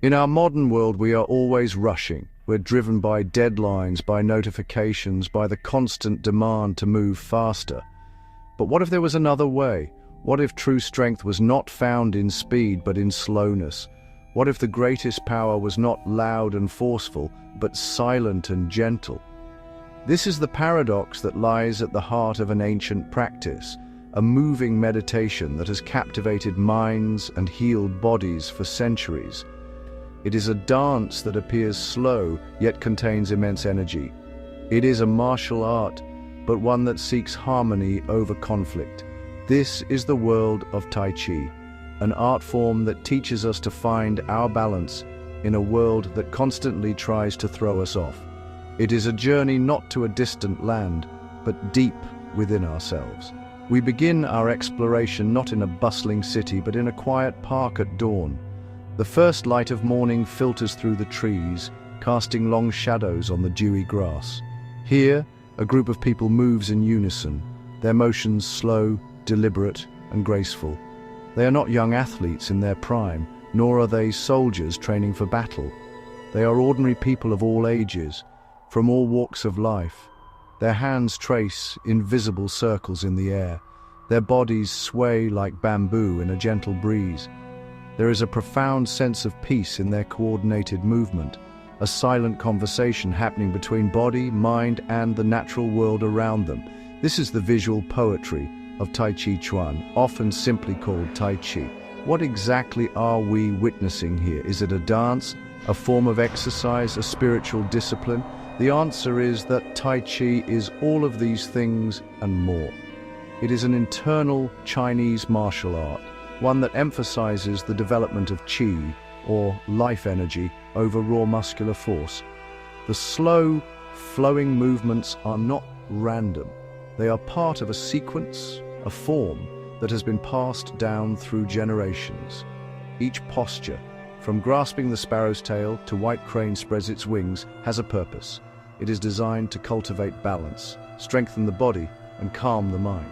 In our modern world, we are always rushing. We're driven by deadlines, by notifications, by the constant demand to move faster. But what if there was another way? What if true strength was not found in speed, but in slowness? What if the greatest power was not loud and forceful, but silent and gentle? This is the paradox that lies at the heart of an ancient practice, a moving meditation that has captivated minds and healed bodies for centuries. It is a dance that appears slow, yet contains immense energy. It is a martial art, but one that seeks harmony over conflict. This is the world of Tai Chi, an art form that teaches us to find our balance in a world that constantly tries to throw us off. It is a journey not to a distant land, but deep within ourselves. We begin our exploration not in a bustling city, but in a quiet park at dawn. The first light of morning filters through the trees, casting long shadows on the dewy grass. Here, a group of people moves in unison, their motions slow, deliberate, and graceful. They are not young athletes in their prime, nor are they soldiers training for battle. They are ordinary people of all ages, from all walks of life. Their hands trace invisible circles in the air. Their bodies sway like bamboo in a gentle breeze. There is a profound sense of peace in their coordinated movement, a silent conversation happening between body, mind, and the natural world around them. This is the visual poetry of Tai Chi Chuan, often simply called Tai Chi. What exactly are we witnessing here? Is it a dance, a form of exercise, a spiritual discipline? The answer is that Tai Chi is all of these things and more. It is an internal Chinese martial art, one that emphasizes the development of qi, or life energy, over raw muscular force. The slow, flowing movements are not random. They are part of a sequence, a form that has been passed down through generations. Each posture, from grasping the sparrow's tail to white crane spreads its wings, has a purpose. It is designed to cultivate balance, strengthen the body, and calm the mind.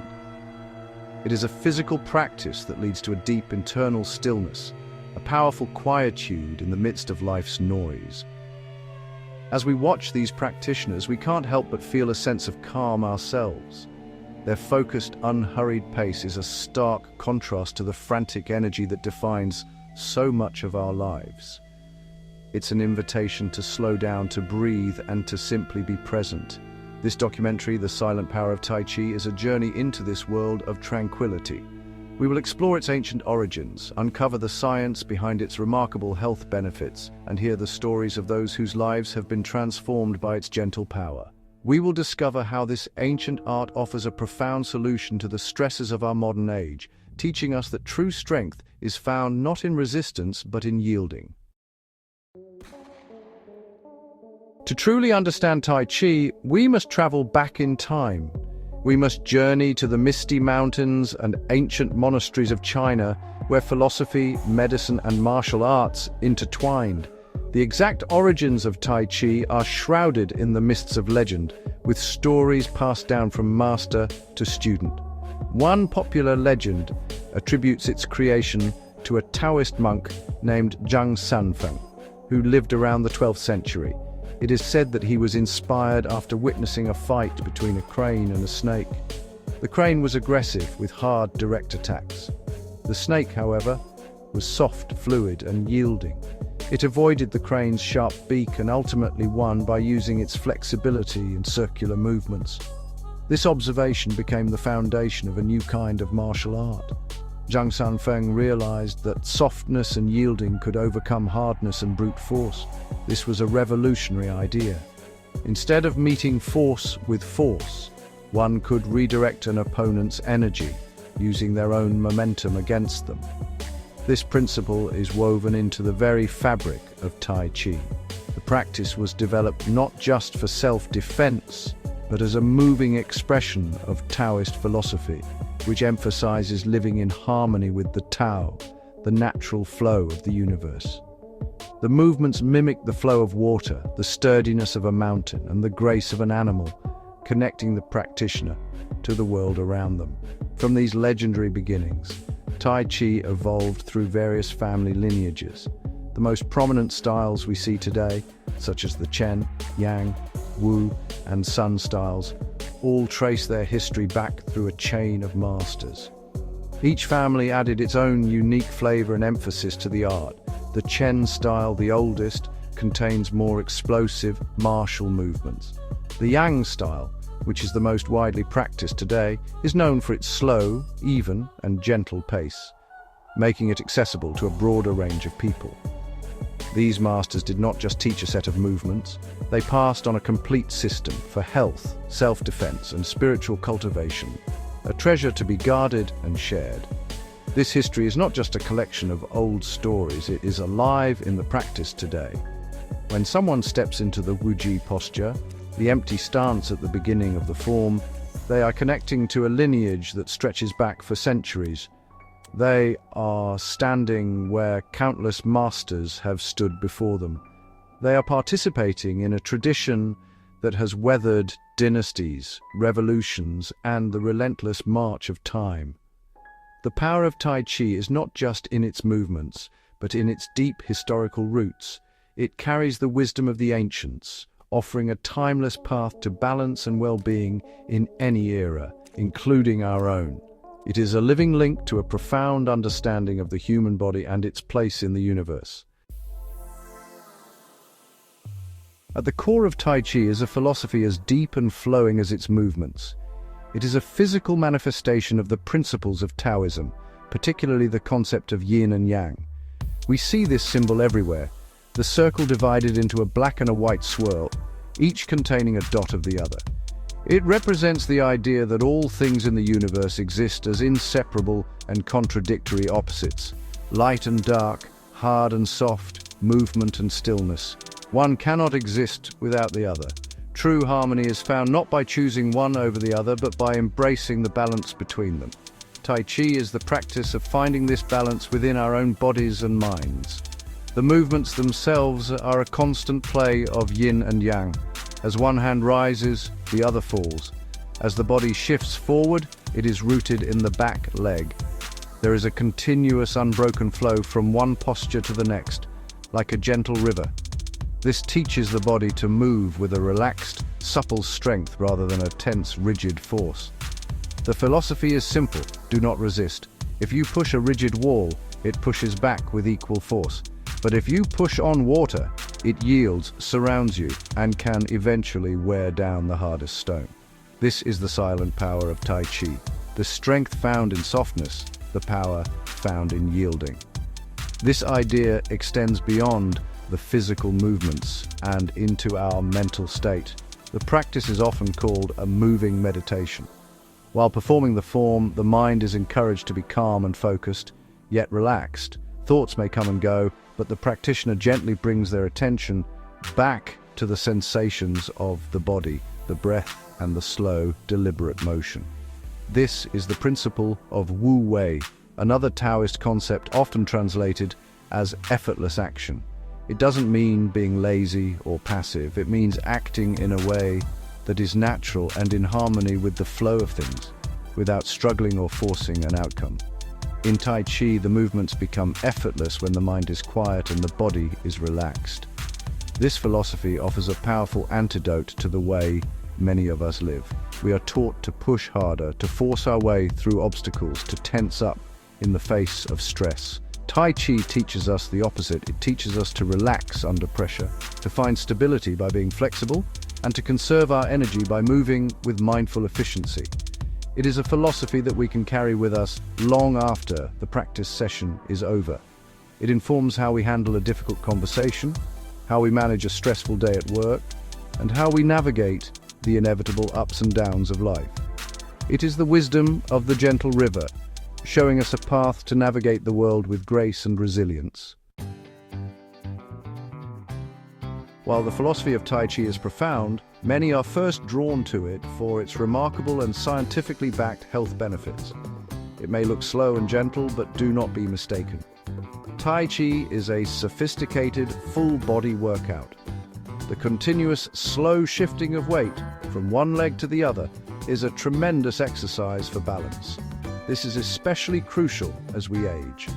It is a physical practice that leads to a deep internal stillness, a powerful quietude in the midst of life's noise. As we watch these practitioners, we can't help but feel a sense of calm ourselves. Their focused, unhurried pace is a stark contrast to the frantic energy that defines so much of our lives. It's an invitation to slow down, to breathe, and to simply be present. This documentary, The Silent Power of Tai Chi, is a journey into this world of tranquility. We will explore its ancient origins, uncover the science behind its remarkable health benefits, and hear the stories of those whose lives have been transformed by its gentle power. We will discover how this ancient art offers a profound solution to the stresses of our modern age, teaching us that true strength is found not in resistance but in yielding. To truly understand Tai Chi, we must travel back in time. We must journey to the misty mountains and ancient monasteries of China, where philosophy, medicine, and martial arts intertwined. The exact origins of Tai Chi are shrouded in the mists of legend, with stories passed down from master to student. One popular legend attributes its creation to a Taoist monk named Zhang Sanfeng, who lived around the 12th century. It is said that he was inspired after witnessing a fight between a crane and a snake. The crane was aggressive, with hard, direct attacks. The snake, however, was soft, fluid, and yielding. It avoided the crane's sharp beak and ultimately won by using its flexibility and circular movements. This observation became the foundation of a new kind of martial art. Zhang Sanfeng realized that softness and yielding could overcome hardness and brute force. This was a revolutionary idea. Instead of meeting force with force, one could redirect an opponent's energy, using their own momentum against them. This principle is woven into the very fabric of Tai Chi. The practice was developed not just for self-defense, but as a moving expression of Taoist philosophy, which emphasizes living in harmony with the Tao, the natural flow of the universe. The movements mimic the flow of water, the sturdiness of a mountain, and the grace of an animal, connecting the practitioner to the world around them. From these legendary beginnings, Tai Chi evolved through various family lineages. The most prominent styles we see today, such as the Chen, Yang, Wu, and Sun styles, all trace their history back through a chain of masters. Each family added its own unique flavor and emphasis to the art. The Chen style, the oldest, contains more explosive, martial movements. The Yang style, which is the most widely practiced today, is known for its slow, even, and gentle pace, making it accessible to a broader range of people. These masters did not just teach a set of movements, they passed on a complete system for health, self-defense, and spiritual cultivation, a treasure to be guarded and shared. This history is not just a collection of old stories, it is alive in the practice today. When someone steps into the Wuji posture, the empty stance at the beginning of the form, they are connecting to a lineage that stretches back for centuries. They are standing where countless masters have stood before them. They are participating in a tradition that has weathered dynasties, revolutions, and the relentless march of time. The power of Tai Chi is not just in its movements, but in its deep historical roots. It carries the wisdom of the ancients, offering a timeless path to balance and well-being in any era, including our own. It is a living link to a profound understanding of the human body and its place in the universe. At the core of Tai Chi is a philosophy as deep and flowing as its movements. It is a physical manifestation of the principles of Taoism, particularly the concept of yin and yang. We see this symbol everywhere, the circle divided into a black and a white swirl, each containing a dot of the other. It represents the idea that all things in the universe exist as inseparable and contradictory opposites. Light and dark, hard and soft, movement and stillness. One cannot exist without the other. True harmony is found not by choosing one over the other, but by embracing the balance between them. Tai Chi is the practice of finding this balance within our own bodies and minds. The movements themselves are a constant play of yin and yang. As one hand rises, the other falls. As the body shifts forward, it is rooted in the back leg. There is a continuous, unbroken flow from one posture to the next, like a gentle river. This teaches the body to move with a relaxed, supple strength rather than a tense, rigid force. The philosophy is simple: do not resist. If you push a rigid wall, it pushes back with equal force. But if you push on water, it yields, surrounds you, and can eventually wear down the hardest stone. This is the silent power of Tai Chi, the strength found in softness, the power found in yielding. This idea extends beyond the physical movements and into our mental state. The practice is often called a moving meditation. While performing the form, the mind is encouraged to be calm and focused, yet relaxed. Thoughts may come and go, but the practitioner gently brings their attention back to the sensations of the body, the breath, and the slow, deliberate motion. This is the principle of Wu Wei, another Taoist concept often translated as effortless action. It doesn't mean being lazy or passive. It means acting in a way that is natural and in harmony with the flow of things, without struggling or forcing an outcome. In Tai Chi, the movements become effortless when the mind is quiet and the body is relaxed. This philosophy offers a powerful antidote to the way many of us live. We are taught to push harder, to force our way through obstacles, to tense up in the face of stress. Tai Chi teaches us the opposite. It teaches us to relax under pressure, to find stability by being flexible, and to conserve our energy by moving with mindful efficiency. It is a philosophy that we can carry with us long after the practice session is over. It informs how we handle a difficult conversation, how we manage a stressful day at work, and how we navigate the inevitable ups and downs of life. It is the wisdom of the gentle river, showing us a path to navigate the world with grace and resilience. While the philosophy of Tai Chi is profound, many are first drawn to it for its remarkable and scientifically backed health benefits. It may look slow and gentle, but do not be mistaken. Tai Chi is a sophisticated, full-body workout. The continuous, slow shifting of weight from one leg to the other is a tremendous exercise for balance. This is especially crucial as we age.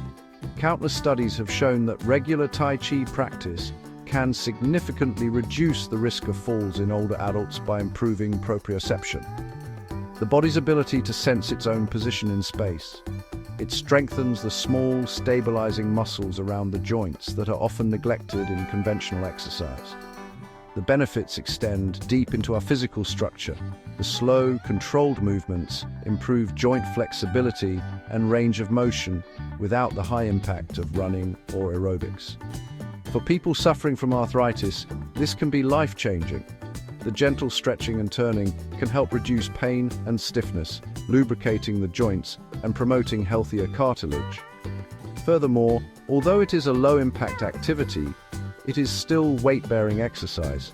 Countless studies have shown that regular Tai Chi practice can significantly reduce the risk of falls in older adults by improving proprioception, the body's ability to sense its own position in space. It strengthens the small, stabilizing muscles around the joints that are often neglected in conventional exercise. The benefits extend deep into our physical structure. The slow, controlled movements improve joint flexibility and range of motion without the high impact of running or aerobics. For people suffering from arthritis, this can be life-changing. The gentle stretching and turning can help reduce pain and stiffness, lubricating the joints and promoting healthier cartilage. Furthermore, although it is a low-impact activity, it is still weight-bearing exercise.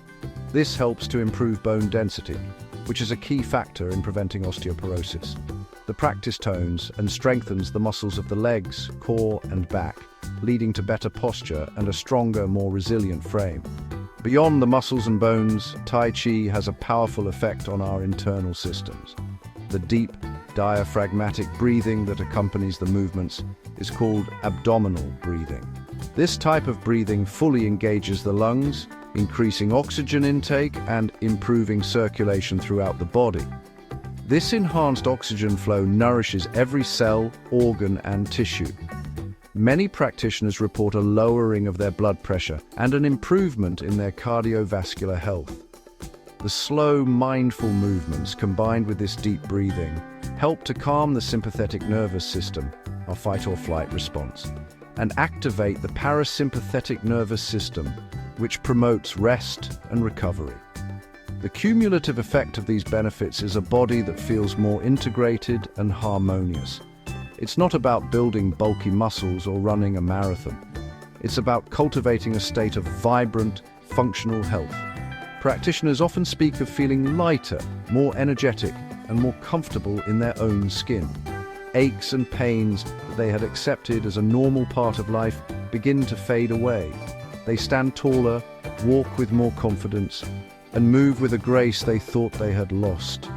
This helps to improve bone density, which is a key factor in preventing osteoporosis. The practice tones and strengthens the muscles of the legs, core, and back, leading to better posture and a stronger, more resilient frame. Beyond the muscles and bones, Tai Chi has a powerful effect on our internal systems. The deep, diaphragmatic breathing that accompanies the movements is called abdominal breathing. This type of breathing fully engages the lungs, increasing oxygen intake and improving circulation throughout the body. This enhanced oxygen flow nourishes every cell, organ, and tissue. Many practitioners report a lowering of their blood pressure and an improvement in their cardiovascular health. The slow, mindful movements combined with this deep breathing help to calm the sympathetic nervous system, our fight-or-flight response, and activate the parasympathetic nervous system, which promotes rest and recovery. The cumulative effect of these benefits is a body that feels more integrated and harmonious. It's not about building bulky muscles or running a marathon. It's about cultivating a state of vibrant, functional health. Practitioners often speak of feeling lighter, more energetic, and more comfortable in their own skin. Aches and pains that they had accepted as a normal part of life begin to fade away. They stand taller, walk with more confidence, and move with a grace they thought they had lost.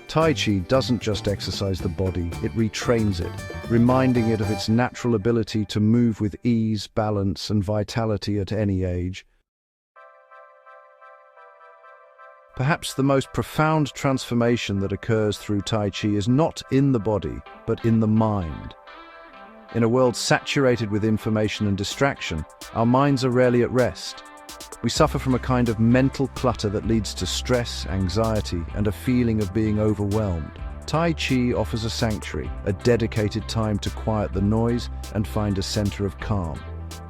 Tai Chi doesn't just exercise the body, it retrains it, reminding it of its natural ability to move with ease, balance, and vitality at any age. Perhaps the most profound transformation that occurs through Tai Chi is not in the body, but in the mind. In a world saturated with information and distraction, our minds are rarely at rest. We suffer from a kind of mental clutter that leads to stress, anxiety, and a feeling of being overwhelmed. Tai Chi offers a sanctuary, a dedicated time to quiet the noise and find a center of calm.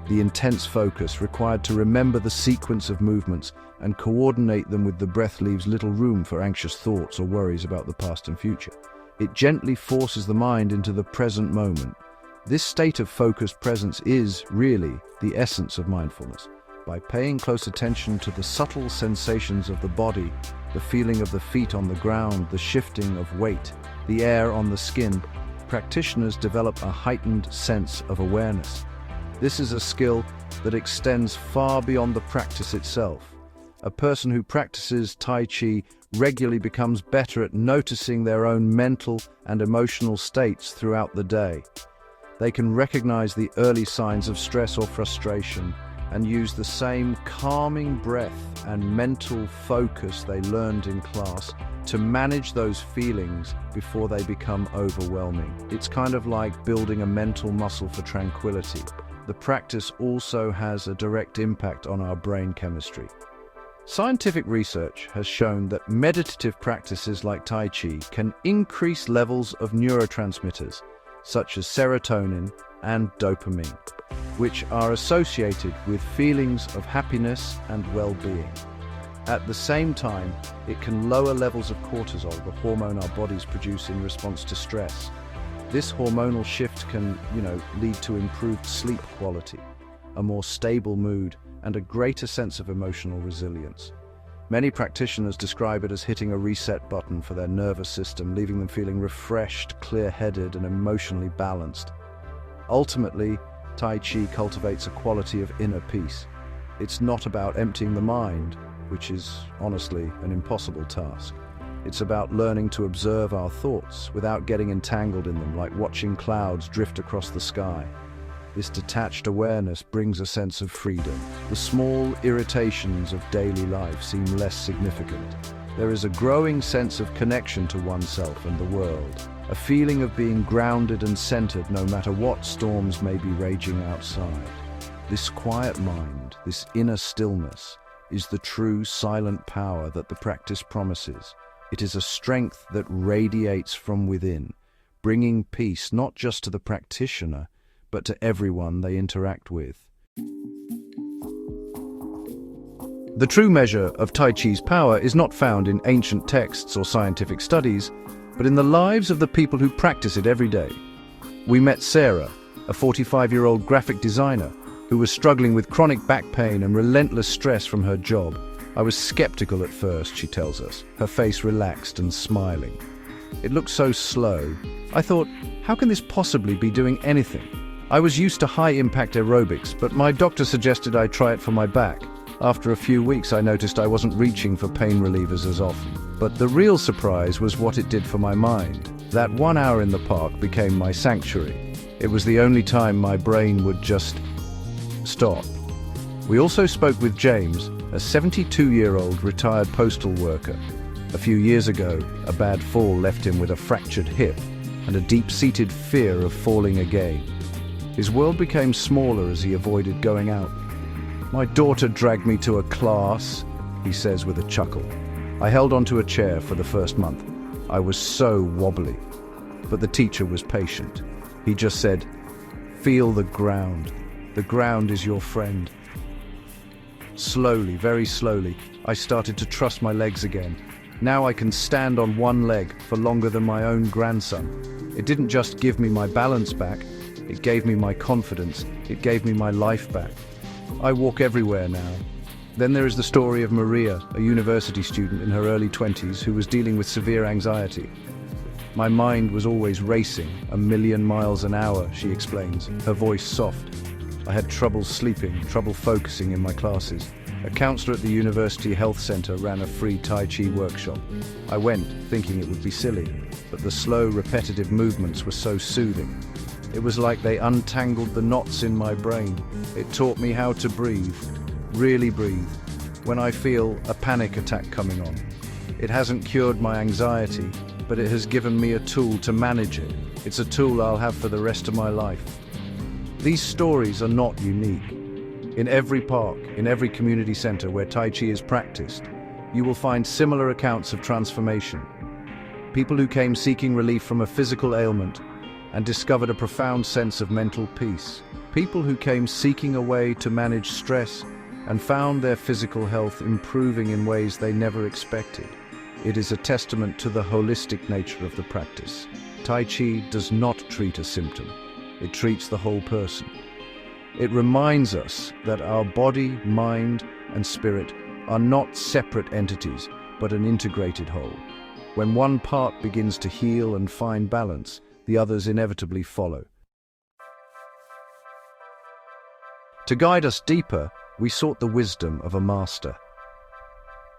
The intense focus required to remember the sequence of movements and coordinate them with the breath leaves little room for anxious thoughts or worries about the past and future. It gently forces the mind into the present moment. This state of focused presence is, really, the essence of mindfulness. By paying close attention to the subtle sensations of the body, the feeling of the feet on the ground, the shifting of weight, the air on the skin, practitioners develop a heightened sense of awareness. This is a skill that extends far beyond the practice itself. A person who practices Tai Chi regularly becomes better at noticing their own mental and emotional states throughout the day. They can recognize the early signs of stress or frustration and use the same calming breath and mental focus they learned in class to manage those feelings before they become overwhelming. It's kind of like building a mental muscle for tranquility. The practice also has a direct impact on our brain chemistry. Scientific research has shown that meditative practices like Tai Chi can increase levels of neurotransmitters, such as serotonin and dopamine, which are associated with feelings of happiness and well-being. At the same time, it can lower levels of cortisol, the hormone our bodies produce in response to stress. This hormonal shift can, lead to improved sleep quality, a more stable mood, and a greater sense of emotional resilience. Many practitioners describe it as hitting a reset button for their nervous system, leaving them feeling refreshed, clear-headed, and emotionally balanced. Ultimately, Tai Chi cultivates a quality of inner peace. It's not about emptying the mind, which is, honestly, an impossible task. It's about learning to observe our thoughts without getting entangled in them, like watching clouds drift across the sky. This detached awareness brings a sense of freedom. The small irritations of daily life seem less significant. There is a growing sense of connection to oneself and the world, a feeling of being grounded and centered no matter what storms may be raging outside. This quiet mind, this inner stillness, is the true silent power that the practice promises. It is a strength that radiates from within, bringing peace not just to the practitioner, but to everyone they interact with. The true measure of Tai Chi's power is not found in ancient texts or scientific studies, but in the lives of the people who practice it every day. We met Sarah, a 45-year-old graphic designer who was struggling with chronic back pain and relentless stress from her job. I was skeptical at first, she tells us, her face relaxed and smiling. It looked so slow. I thought, how can this possibly be doing anything? I was used to high-impact aerobics, but my doctor suggested I try it for my back. After a few weeks, I noticed I wasn't reaching for pain relievers as often. But the real surprise was what it did for my mind. That 1 hour in the park became my sanctuary. It was the only time my brain would just stop. We also spoke with James, a 72-year-old retired postal worker. A few years ago, a bad fall left him with a fractured hip and a deep-seated fear of falling again. His world became smaller as he avoided going out. "My daughter dragged me to a class," he says with a chuckle. "I held onto a chair for the first month. I was so wobbly." But the teacher was patient. He just said, "Feel the ground. The ground is your friend." Slowly, very slowly, I started to trust my legs again. Now I can stand on one leg for longer than my own grandson. It didn't just give me my balance back, it gave me my confidence, it gave me my life back. I walk everywhere now. Then there is the story of Maria, a university student in her early 20s who was dealing with severe anxiety. "My mind was always racing, 1,000,000 miles an hour," she explains, her voice soft. "I had trouble sleeping, trouble focusing in my classes." A counselor at the University Health Center ran a free Tai Chi workshop. I went, thinking it would be silly, but the slow, repetitive movements were so soothing. It was like they untangled the knots in my brain. It taught me how to breathe, really breathe, when I feel a panic attack coming on. It hasn't cured my anxiety, but it has given me a tool to manage it. It's a tool I'll have for the rest of my life. These stories are not unique. In every park, in every community center where Tai Chi is practiced, you will find similar accounts of transformation. People who came seeking relief from a physical ailment and discovered a profound sense of mental peace. People who came seeking a way to manage stress and found their physical health improving in ways they never expected. It is a testament to the holistic nature of the practice. Tai Chi does not treat a symptom. It treats the whole person. It reminds us that our body, mind, and spirit are not separate entities, but an integrated whole. When one part begins to heal and find balance, the others inevitably follow. To guide us deeper, we sought the wisdom of a master.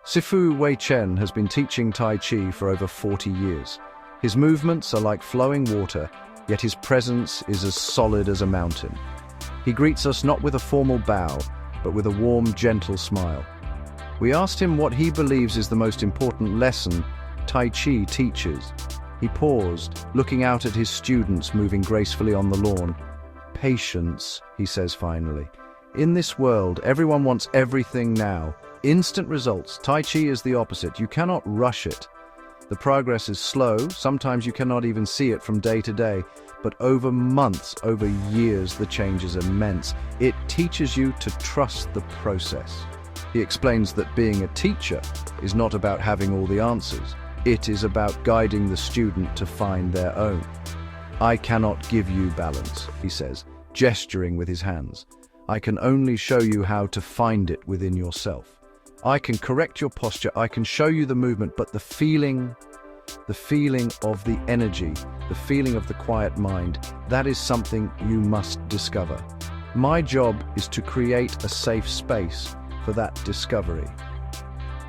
Sifu Wei Chen has been teaching Tai Chi for over 40 years. His movements are like flowing water, yet his presence is as solid as a mountain. He greets us not with a formal bow, but with a warm, gentle smile. We asked him what he believes is the most important lesson Tai Chi teaches. He paused, looking out at his students moving gracefully on the lawn. "Patience," he says finally. "In this world, everyone wants everything now. Instant results. Tai Chi is the opposite. You cannot rush it. The progress is slow. Sometimes you cannot even see it from day to day. But over months, over years, the change is immense. It teaches you to trust the process." He explains that being a teacher is not about having all the answers. It is about guiding the student to find their own. "I cannot give you balance," he says, gesturing with his hands. "I can only show you how to find it within yourself. I can correct your posture, I can show you the movement, but the feeling of the energy, the feeling of the quiet mind, that is something you must discover. My job is to create a safe space for that discovery.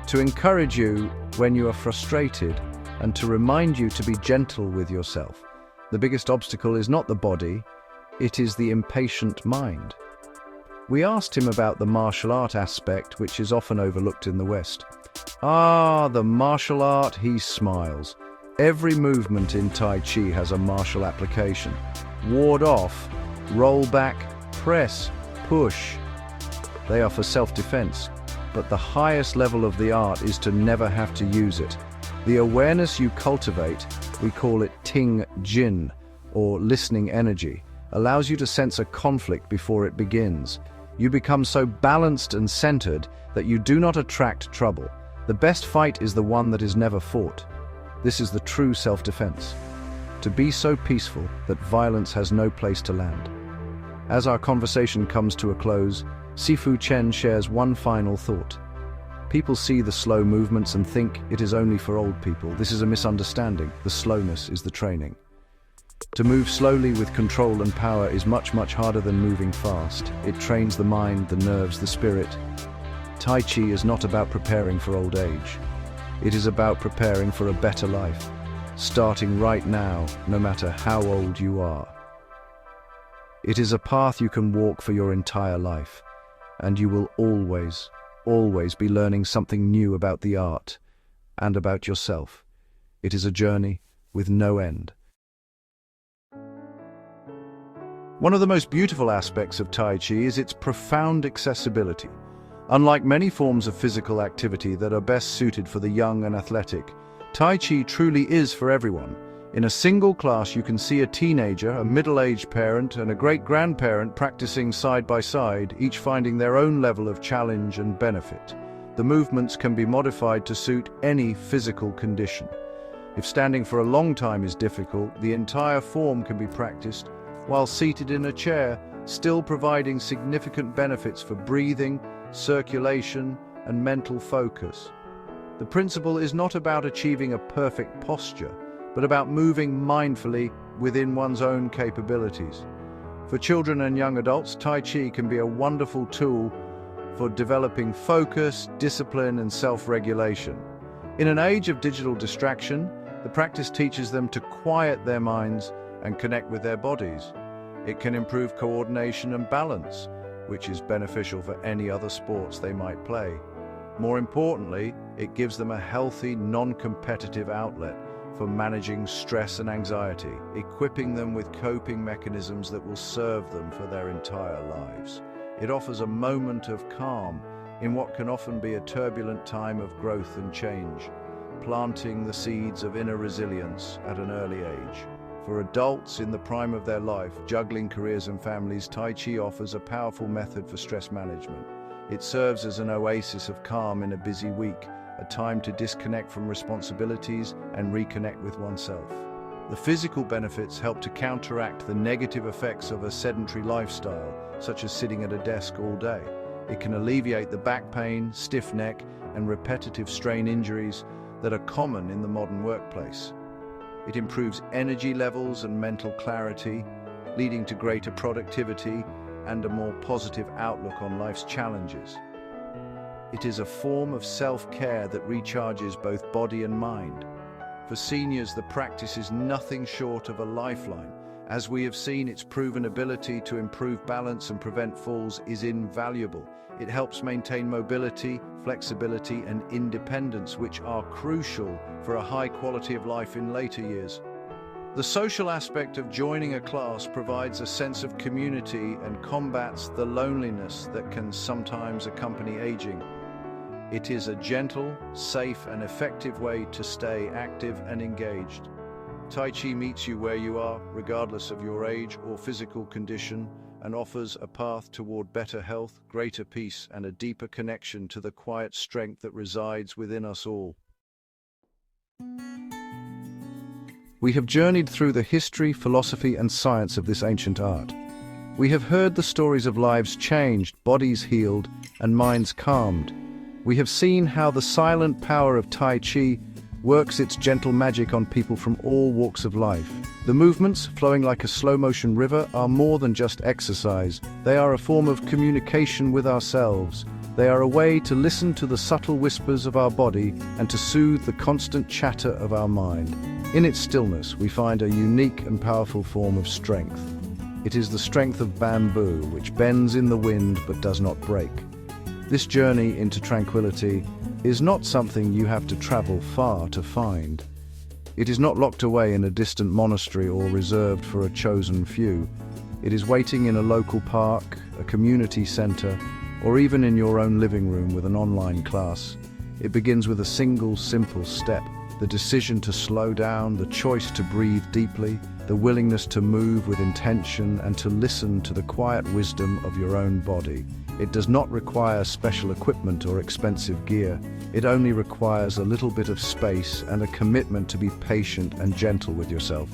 To encourage you when you are frustrated and to remind you to be gentle with yourself. The biggest obstacle is not the body, It is the impatient mind. We asked him about the martial art aspect, which is often overlooked in the West. "Ah, the martial art," he smiles. "Every movement in Tai Chi has a martial application. Ward off, roll back, press, push. They are for self-defense, but the highest level of the art is to never have to use it. The awareness you cultivate, we call it Ting Jin, or listening energy, allows you to sense a conflict before it begins. You become so balanced and centered that you do not attract trouble. The best fight is the one that is never fought. This is the true self-defense. To be so peaceful that violence has no place to land." As our conversation comes to a close, Sifu Chen shares one final thought. "People see the slow movements and think it is only for old people. This is a misunderstanding. The slowness is the training. To move slowly with control and power is much, much harder than moving fast. It trains the mind, the nerves, the spirit. Tai Chi is not about preparing for old age. It is about preparing for a better life, starting right now, no matter how old you are. It is a path you can walk for your entire life, and you will always, always be learning something new about the art and about yourself. It is a journey with no end." One of the most beautiful aspects of Tai Chi is its profound accessibility. Unlike many forms of physical activity that are best suited for the young and athletic, Tai Chi truly is for everyone. In a single class, you can see a teenager, a middle-aged parent, and a great-grandparent practicing side by side, each finding their own level of challenge and benefit. The movements can be modified to suit any physical condition. If standing for a long time is difficult, the entire form can be practiced while seated in a chair, still providing significant benefits for breathing, circulation, and mental focus. The principle is not about achieving a perfect posture, but about moving mindfully within one's own capabilities. For children and young adults, Tai Chi can be a wonderful tool for developing focus, discipline, and self-regulation. In an age of digital distraction, the practice teaches them to quiet their minds and connect with their bodies. It can improve coordination and balance, which is beneficial for any other sports they might play. More importantly, it gives them a healthy, non-competitive outlet for managing stress and anxiety, equipping them with coping mechanisms that will serve them for their entire lives. It offers a moment of calm in what can often be a turbulent time of growth and change, planting the seeds of inner resilience at an early age. For adults in the prime of their life, juggling careers and families, Tai Chi offers a powerful method for stress management. It serves as an oasis of calm in a busy week, a time to disconnect from responsibilities and reconnect with oneself. The physical benefits help to counteract the negative effects of a sedentary lifestyle, such as sitting at a desk all day. It can alleviate the back pain, stiff neck, and repetitive strain injuries that are common in the modern workplace. It improves energy levels and mental clarity, leading to greater productivity and a more positive outlook on life's challenges. It is a form of self-care that recharges both body and mind. For seniors, the practice is nothing short of a lifeline. As we have seen, its proven ability to improve balance and prevent falls is invaluable. It helps maintain mobility, flexibility, and independence, which are crucial for a high quality of life in later years. The social aspect of joining a class provides a sense of community and combats the loneliness that can sometimes accompany aging. It is a gentle, safe, and effective way to stay active and engaged. Tai Chi meets you where you are, regardless of your age or physical condition, and offers a path toward better health, greater peace, and a deeper connection to the quiet strength that resides within us all. We have journeyed through the history, philosophy, and science of this ancient art. We have heard the stories of lives changed, bodies healed, and minds calmed. We have seen how the silent power of Tai Chi works its gentle magic on people from all walks of life. The movements, flowing like a slow-motion river, are more than just exercise. They are a form of communication with ourselves. They are a way to listen to the subtle whispers of our body and to soothe the constant chatter of our mind. In its stillness, we find a unique and powerful form of strength. It is the strength of bamboo, which bends in the wind but does not break. This journey into tranquility is not something you have to travel far to find. It is not locked away in a distant monastery or reserved for a chosen few. It is waiting in a local park, a community center, or even in your own living room with an online class. It begins with a single, simple step: the decision to slow down, the choice to breathe deeply, the willingness to move with intention and to listen to the quiet wisdom of your own body. It does not require special equipment or expensive gear. It only requires a little bit of space and a commitment to be patient and gentle with yourself.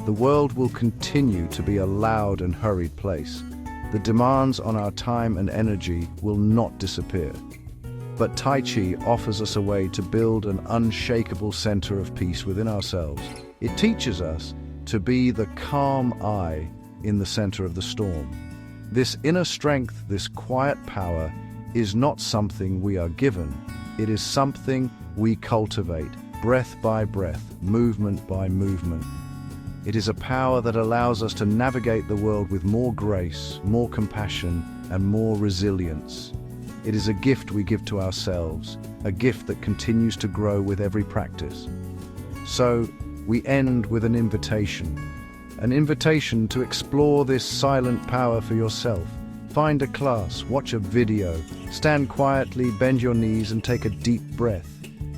The world will continue to be a loud and hurried place. The demands on our time and energy will not disappear. But Tai Chi offers us a way to build an unshakable center of peace within ourselves. It teaches us to be the calm eye in the center of the storm. This inner strength, this quiet power, is not something we are given. It is something we cultivate, breath by breath, movement by movement. It is a power that allows us to navigate the world with more grace, more compassion, and more resilience. It is a gift we give to ourselves, a gift that continues to grow with every practice. So, we end with an invitation to explore this silent power for yourself. Find a class, watch a video, stand quietly, bend your knees and take a deep breath.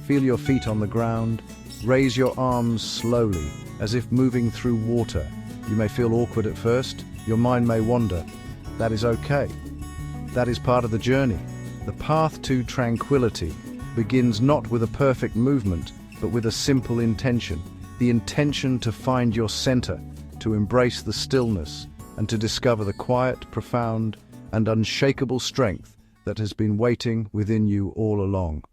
Feel your feet on the ground, raise your arms slowly, as if moving through water. You may feel awkward at first, your mind may wander. That is okay. That is part of the journey. The path to tranquility begins not with a perfect movement, but with a simple intention. The intention to find your center, to embrace the stillness, and to discover the quiet, profound, and unshakable strength that has been waiting within you all along.